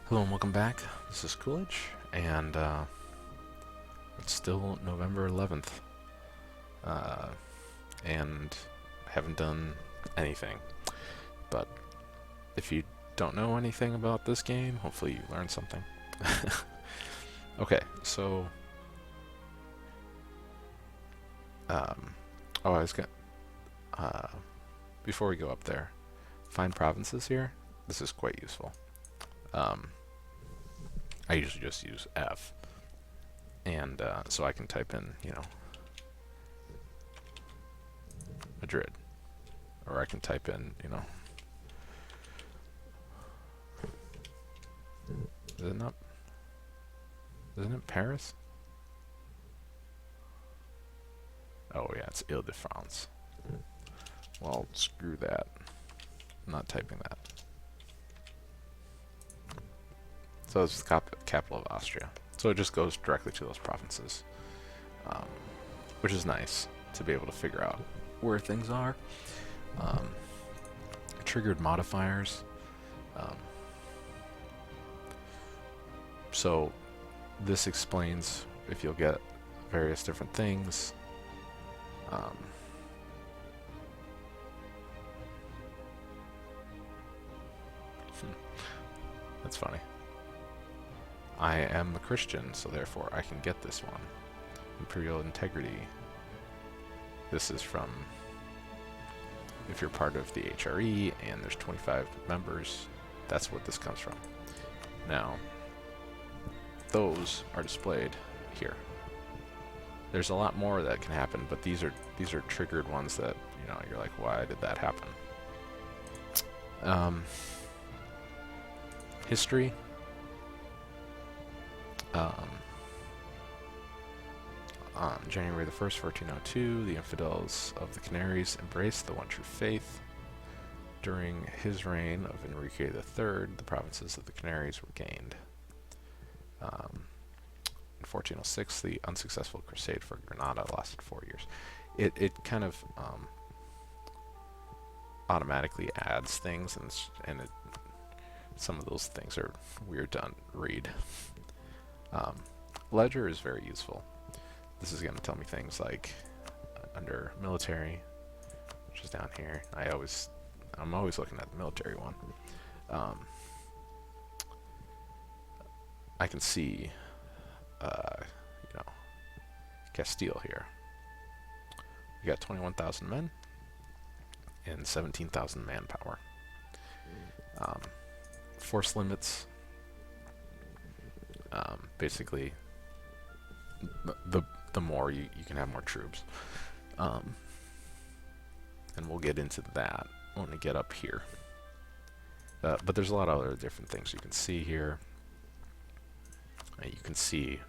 Hello and welcome back. This is Coolidge, and it's still November 11th, uh, and I haven't done anything. But if you don't know anything about this game, hopefully you learned something. Okay, so oh, I was gonna before we go up there, find provinces here. This is quite useful. Um, I usually just use F. And so I can type in, Madrid, or I can type in, is it not? Isn't it Paris? Oh yeah, it's Ile-de-France. Well, screw that. I'm not typing that. So it's the capital of Austria. So it just goes directly to those provinces, which is nice to be able to figure out where things are. Triggered modifiers. So this explains if you'll get various different things. That's funny. I am a Christian, so therefore I can get this one. Imperial integrity. This is from if you're part of the HRE and there's 25 members, that's what this comes from. Now, those are displayed here. There's a lot more that can happen, but these are triggered ones that, you're like, why did that happen? History. On January the 1st, 1402, the infidels of the Canaries embraced the one true faith. During his reign of Enrique III, the provinces of the Canaries were gained. In 1406, the unsuccessful crusade for Granada lasted 4 years. It kind of automatically adds things, and some of those things are weird to read. Ledger is very useful. This is going to tell me things like under military, which is down here. I'm always looking at the military one. I can see, Castile here. We got 21,000 men and 17,000 manpower. Force limits. Basically, the more you can have more troops. And we'll get into that when we get up here. But there's a lot of other different things you can see here. You can see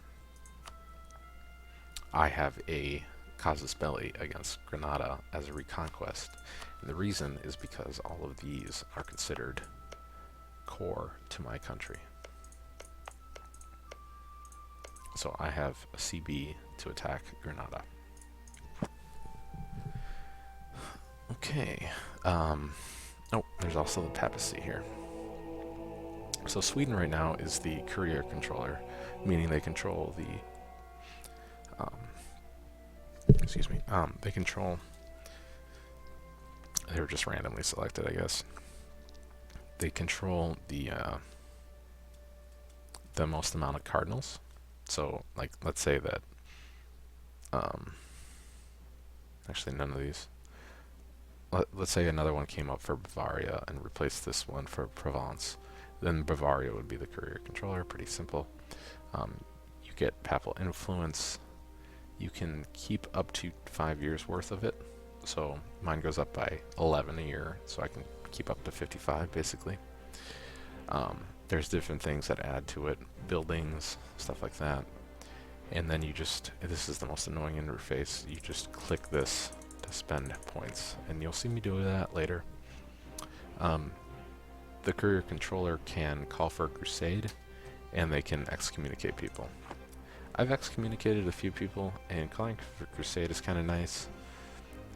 I have a casus belli against Granada as a reconquest. And the reason is because all of these are considered core to my country. So I have a CB to attack Granada. Okay. Oh, there's also the papacy here. So Sweden right now is the courier controller, meaning they control the they control, they were just randomly selected, I guess. They control the most amount of cardinals. So, like, let's say that, actually none of these. Let's say another one came up for Bavaria and replaced this one for Provence. Then Bavaria would be the courier controller. Pretty simple. You get papal influence. You can keep up to 5 years worth of it. So mine goes up by 11 a year, so I can keep up to 55 basically. There's different things that add to it, buildings, stuff like that. And then this is the most annoying interface, you just click this to spend points, and you'll see me do that later. The courier controller can call for a crusade, and they can excommunicate people. I've excommunicated a few people, and calling for a crusade is kind of nice.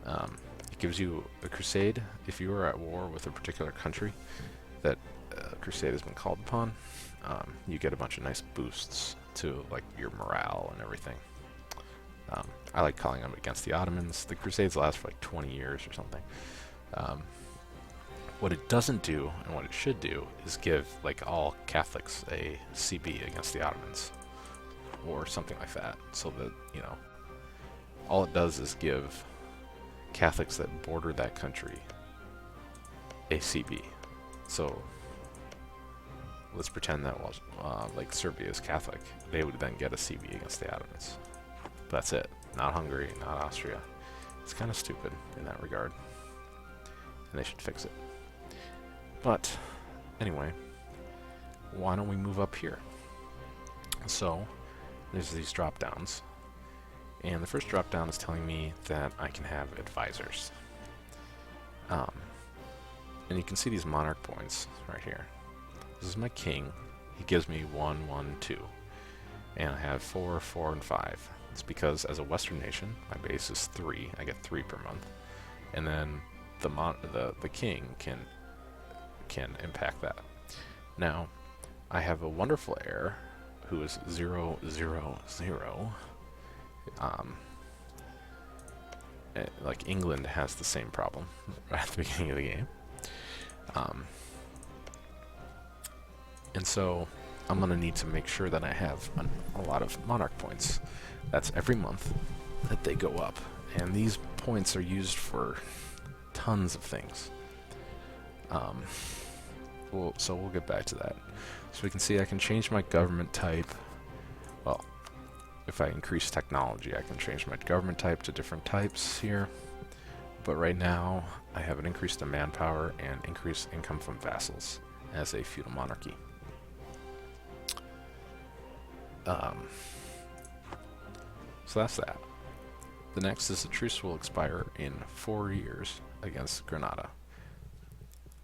It gives you a crusade if you are at war with a particular country. That crusade has been called upon, you get a bunch of nice boosts to like your morale and everything. I like calling them against the Ottomans. The crusades last for like 20 years or something. What it doesn't do, and what it should do, is give like all Catholics a CB against the Ottomans, or something like that, so that, you know, all it does is give Catholics that border that country a CB. So let's pretend that was like Serbia is Catholic, they would then get a CB against the Ottomans. But that's it. Not Hungary, not Austria. It's kind of stupid in that regard, and they should fix it. But anyway, why don't we move up here? So there's these drop downs, and the first drop down is telling me that I can have advisors. And you can see these monarch points right here. This is my king. He gives me 1, 1, 2, and I have 4, 4, and 5. It's because as a Western nation, my base is 3. I get 3 per month, and then the king can impact that. Now, I have a wonderful heir who is 0, 0, 0. Like England has the same problem right at the beginning of the game. And so I'm going to need to make sure that I have a lot of monarch points. That's every month that they go up. And these points are used for tons of things. So we'll get back to that. So we can see I can change my government type. Well, if I increase technology, I can change my government type to different types here. But right now, I have an increase to manpower and increased income from vassals as a feudal monarchy. So that's that. The next is the truce will expire in 4 years against Granada.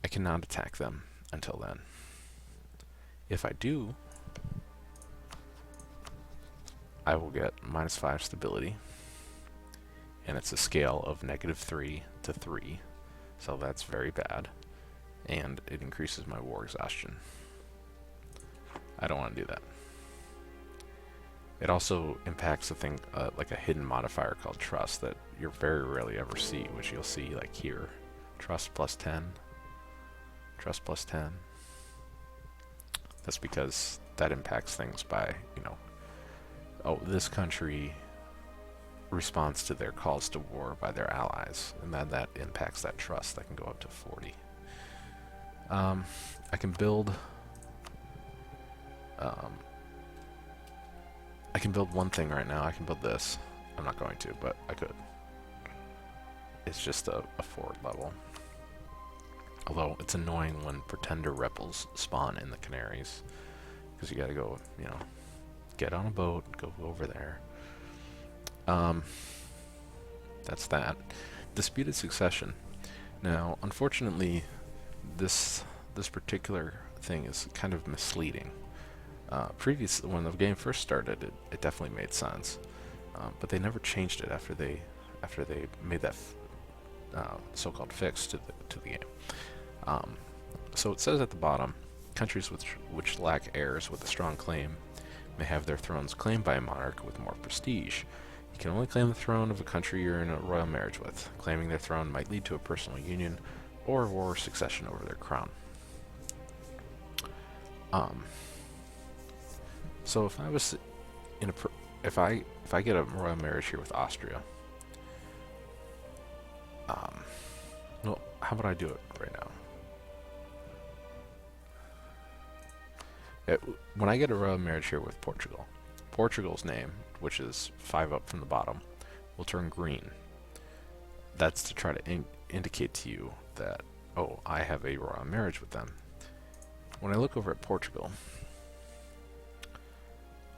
I cannot attack them until then. If I do, I will get -5 stability, and it's a scale of -3 to 3, so that's very bad, and it increases my war exhaustion. I don't want to do that. It also impacts a thing like a hidden modifier called trust that you very rarely ever see, which you'll see like here. Trust +10. Trust +10. That's because that impacts things by, you know, oh, this country responds to their calls to war by their allies, and then that impacts that trust. That can go up to 40. I can build one thing right now. I can build this. I'm not going to, but I could. It's just a forward level. Although it's annoying when pretender rebels spawn in the Canaries, because you gotta go, you know, get on a boat, go over there. That's that. Disputed succession. Now, unfortunately, this particular thing is kind of misleading. Previously, when the game first started, it definitely made sense, but they never changed it after they made that so-called fix to the game. So it says at the bottom, countries which lack heirs with a strong claim may have their thrones claimed by a monarch with more prestige. You can only claim the throne of a country you're in a royal marriage with. Claiming their throne might lead to a personal union or war succession over their crown. So if I was in a if I get a royal marriage here with Austria, well, how about I do it right now? When I get a royal marriage here with Portugal, Portugal's name, which is 5 up from the bottom, will turn green. That's to try to indicate to you that, oh, I have a royal marriage with them. When I look over at Portugal,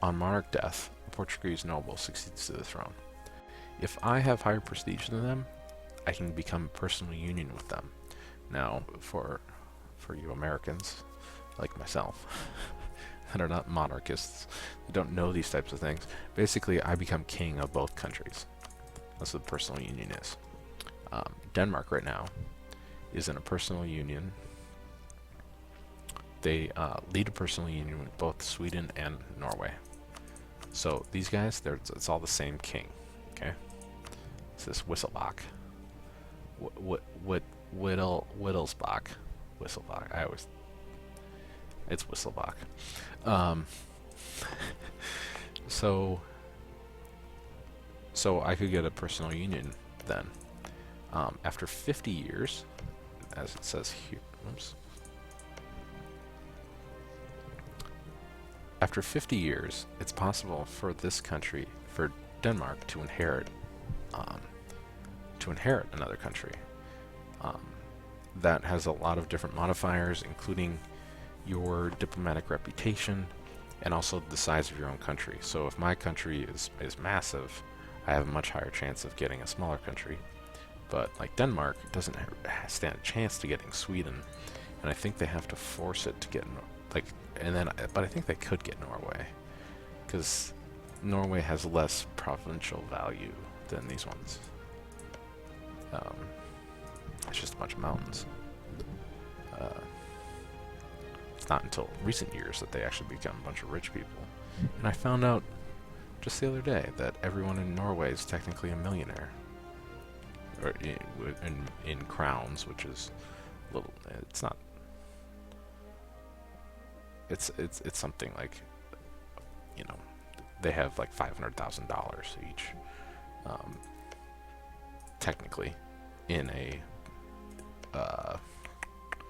on monarch death, a Portuguese noble succeeds to the throne. If I have higher prestige than them, I can become a personal union with them. Now, for you Americans, like myself, that are not monarchists, that don't know these types of things, basically I become king of both countries. That's what personal union is. Denmark right now is in a personal union they lead a personal union with both Sweden and Norway. So these guys, it's all the same king. Okay, it's this Whistlebach, Wittelsbach, Whistlebach. It's Whistlebach. So I could get a personal union then. After 50 years, as it says here, oops. After 50 years, it's possible for this country, for Denmark, to inherit another country. That has a lot of different modifiers, including your diplomatic reputation and also the size of your own country. So if my country is massive, I have a much higher chance of getting a smaller country. But like Denmark doesn't stand a chance to getting Sweden, and I think they have to force it to get but I think they could get Norway, because Norway has less provincial value than these ones. It's just a bunch of mountains. It's not until recent years that they actually become a bunch of rich people. And I found out just the other day that everyone in Norway is technically a millionaire. Or in crowns, which is a little, it's not, it's something like, you know, they have like $500,000 each, technically, in a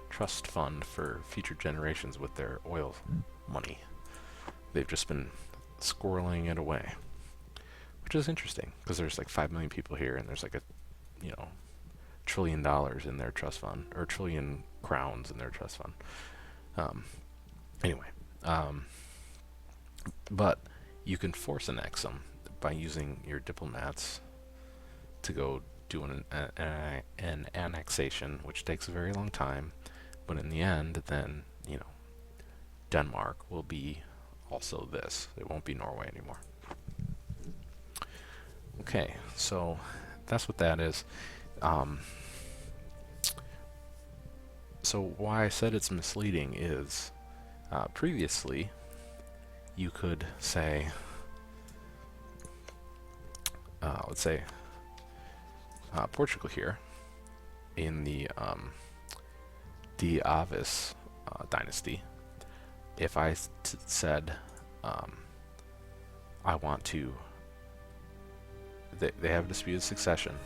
trust fund for future generations with their oil money. They've just been squirreling it away, which is interesting, because there's like 5 million people here, and there's like a, you know, $1 trillion in their trust fund, or 1 trillion crowns in their trust fund. Anyway, but you can force an cksum by using your diplomats to go do an annexation, which takes a very long time, but in the end, then, you know, Denmark will be also this. It won't be Norway anymore. Okay, so that's what that is. So why I said it's misleading is, previously, you could say, let's say, Portugal here, in the De Avis dynasty, if I said, I want to, they have disputed succession,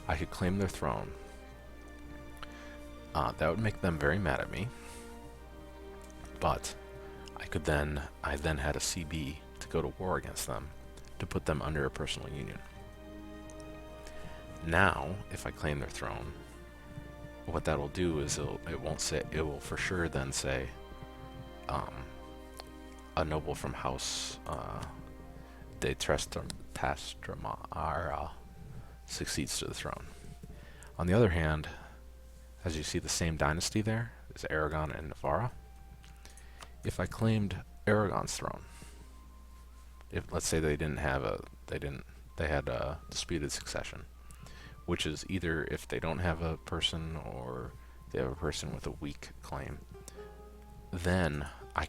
I could claim their throne. That would make them very mad at me, but I then had a CB to go to war against them, to put them under a personal union. Now, if I claim their throne, what that will do is it will for sure then say, a noble from House de Trastramara succeeds to the throne. On the other hand, as you see, the same dynasty there is Aragon and Navarra. If I claimed Aragon's throne, let's say they had a disputed succession, which is either if they don't have a person or they have a person with a weak claim, then I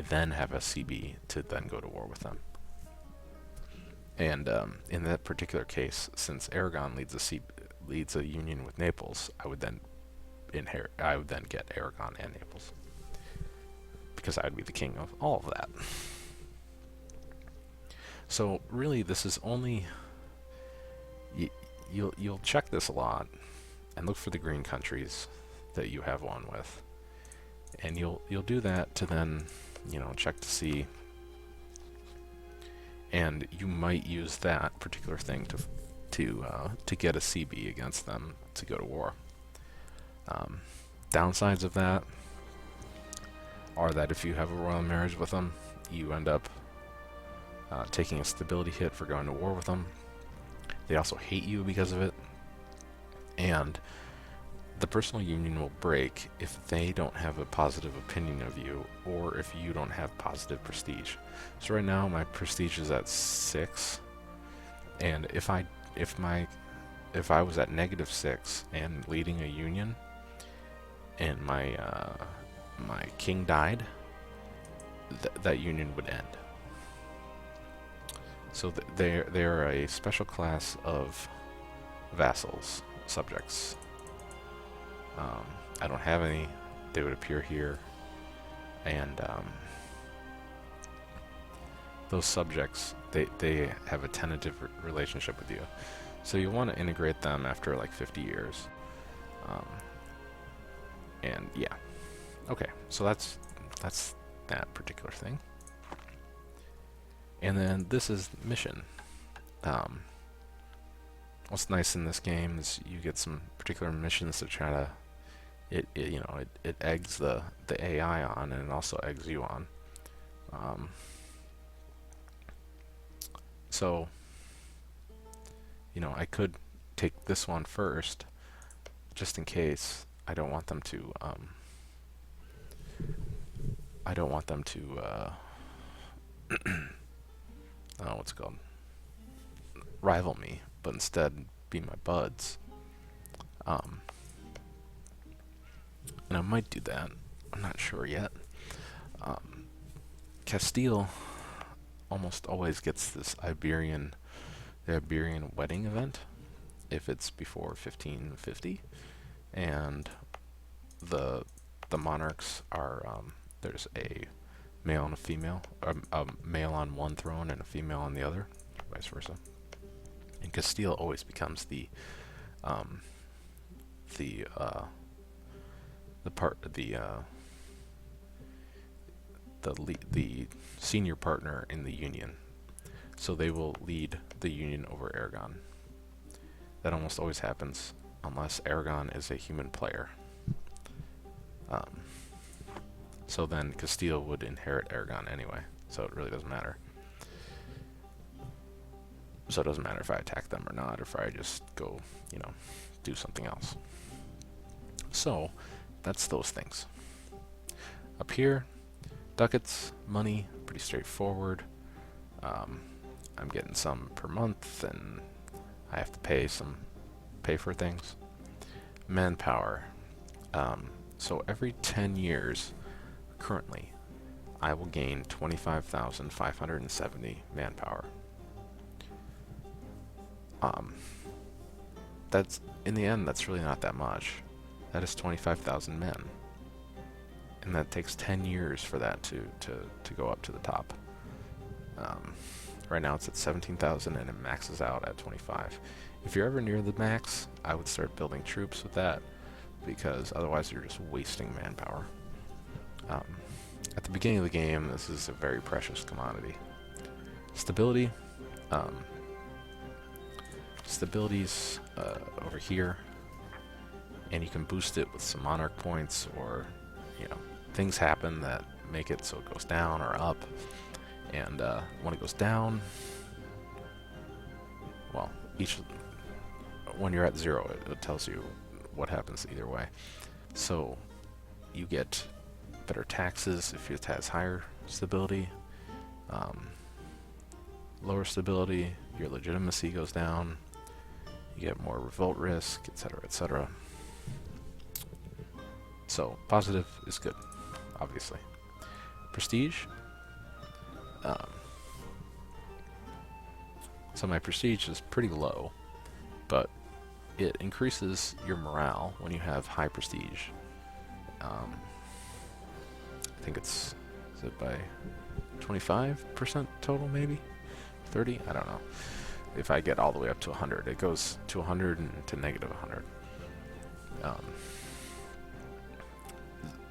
then have a CB to then go to war with them. And in that particular case, since Aragon leads a union with Naples, I would then get Aragon and Naples, because I would be the king of all of that. So really, this is only, you'll check this a lot and look for the green countries that you have one with, and you'll do that to then, you know, check to see, and you might use that particular thing to get a CB against them to go to war. Downsides of that are that if you have a royal marriage with them, you end up taking a stability hit for going to war with them. They also hate you because of it, and the personal union will break if they don't have a positive opinion of you, or if you don't have positive prestige. So right now my prestige is at 6, and if I was at -6 and leading a union, and my my king died, that union would end. So they're a special class of vassals, subjects. I don't have any. They would appear here, and those subjects, they have a tentative relationship with you. So you want to integrate them after like 50 years. And yeah. Okay, so that's that particular thing. And then this is mission. What's nice in this game is you get some particular missions to try to it eggs the AI on, and it also eggs you on. So I could take this one first, just in case. I don't want them to what's it called? Rival me, but instead be my buds. And I might do that. I'm not sure yet. Castile almost always gets this Iberian wedding event if it's before 1550, and the monarchs are there's a male and a female, a male on one throne and a female on the other, vice versa. And Castile always becomes the senior partner in the union. So they will lead the union over Aragon. That almost always happens unless Aragon is a human player. So then Castile would inherit Aragon anyway, so it really doesn't matter. So it doesn't matter if I attack them or not, or if I just go, do something else. So that's those things. Up here, ducats, money, pretty straightforward. I'm getting some per month, and I have to pay for things. Manpower. So every 10 years, currently, I will gain 25,570 manpower. That's, in the end, that's really not that much. That is 25,000 men. And that takes 10 years for that to go up to the top. Right now it's at 17,000 and it maxes out at 25. If you're ever near the max, I would start building troops with that, because otherwise you're just wasting manpower. At the beginning of the game, this is a very precious commodity. Stability. Stability's over here, and you can boost it with some monarch points, or things happen that make it so it goes down or up. And when it goes down, well, when you're at 0, it tells you what happens either way. So you get better taxes if it has higher stability. Lower stability, your legitimacy goes down. You get more revolt risk, etc., etc. So positive is good, obviously. Prestige. So my prestige is pretty low, but it increases your morale when you have high prestige. I think is it by 25% total, maybe 30? I don't know. If I get all the way up to 100, it goes to 100 and to negative 100.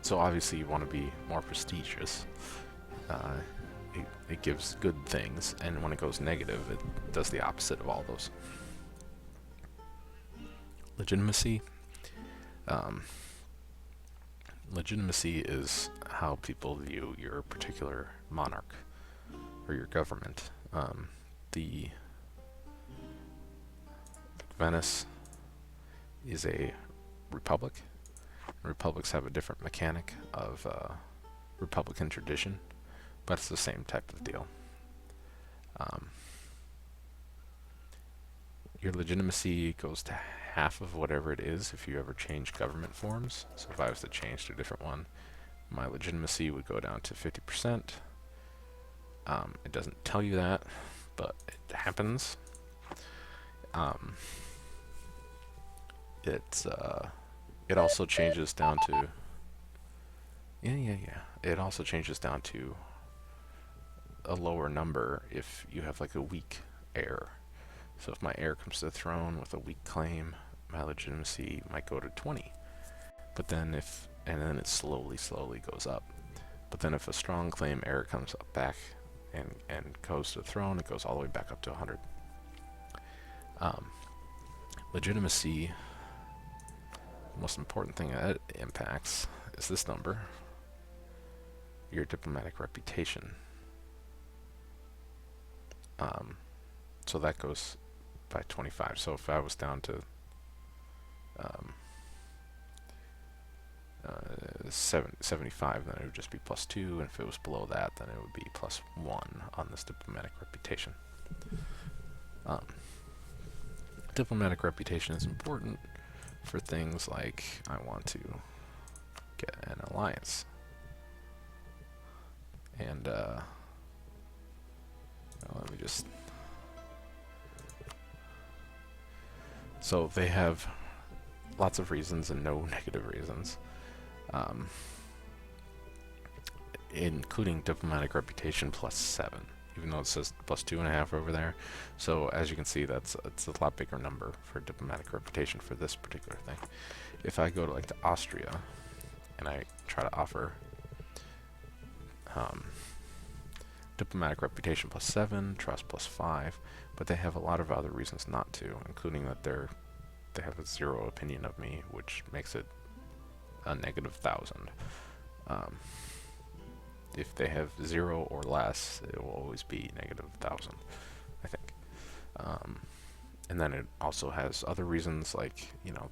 So obviously you want to be more prestigious. It gives good things, and when it goes negative, it does the opposite of all those. Legitimacy. Legitimacy is how people view your particular monarch or your government. The Venice is a republic. Republics have a different mechanic of republican tradition, but it's the same type of deal. Your legitimacy goes to half of whatever it is if you ever change government forms. So if I was to change to a different one, my legitimacy would go down to 50%. It doesn't tell you that, but it happens. It also changes down to It also changes down to a lower number if you have like a weak heir. So if my heir comes to the throne with a weak claim, my legitimacy might go to 20. But then then it slowly goes up. But then if a strong claim heir comes up back and goes to the throne, it goes all the way back up to 100. Legitimacy, the most important thing that it impacts is this number, your diplomatic reputation. So that goes by 25. So if I was down to 75, then it would just be +2, and if it was below that, then it would be +1 on this diplomatic reputation. Diplomatic reputation is important for things like I want to get an alliance, and let me just. So they have lots of reasons and no negative reasons, including diplomatic reputation +7, even though it says +2.5 over there. So as you can see, it's a lot bigger number for diplomatic reputation for this particular thing. If I go to like to Austria and I try to offer diplomatic reputation +7, trust +5, but they have a lot of other reasons not to, including that they have a 0 opinion of me, which makes it a -1,000. If they have 0 or less, it will always be -1,000, I think. And then it also has other reasons, like, you know,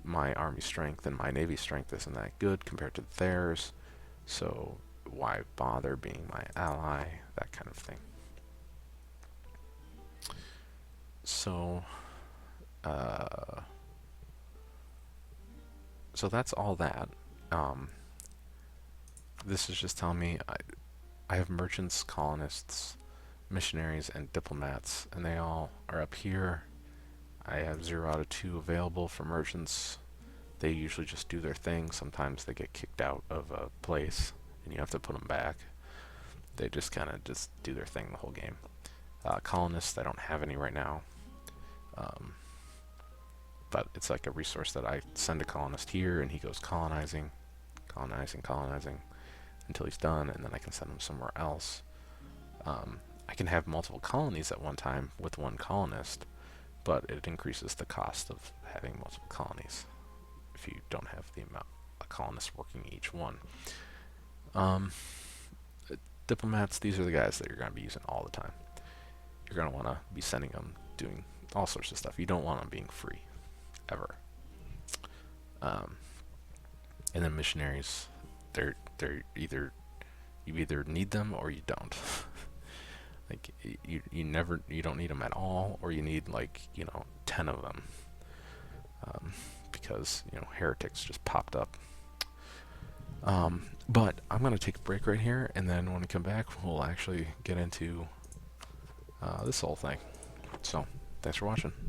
my army strength and my navy strength isn't that good compared to theirs, so why bother being my ally, that kind of thing. So that's all that. This is just telling me I have merchants, colonists, missionaries, and diplomats, and they all are up here. I have 0 out of 2 available for merchants. They usually just do their thing. Sometimes they get kicked out of a place and you have to put them back. They just kind of just do their thing the whole game. Colonists, I don't have any right now, but it's like a resource that I send a colonist here and he goes colonizing until he's done, and then I can send him somewhere else. I can have multiple colonies at one time with one colonist, but it increases the cost of having multiple colonies if you don't have the amount of colonists working each one. Diplomats, these are the guys that you're going to be using all the time. You're going to want to be sending them doing all sorts of stuff. You don't want them being free, ever. And then missionaries, they're either you either need them or you don't. Like you don't need them at all, or you need, like, 10 of them, because heretics just popped up. But I'm gonna take a break right here, and then when we come back, we'll actually get into this whole thing. So thanks for watching.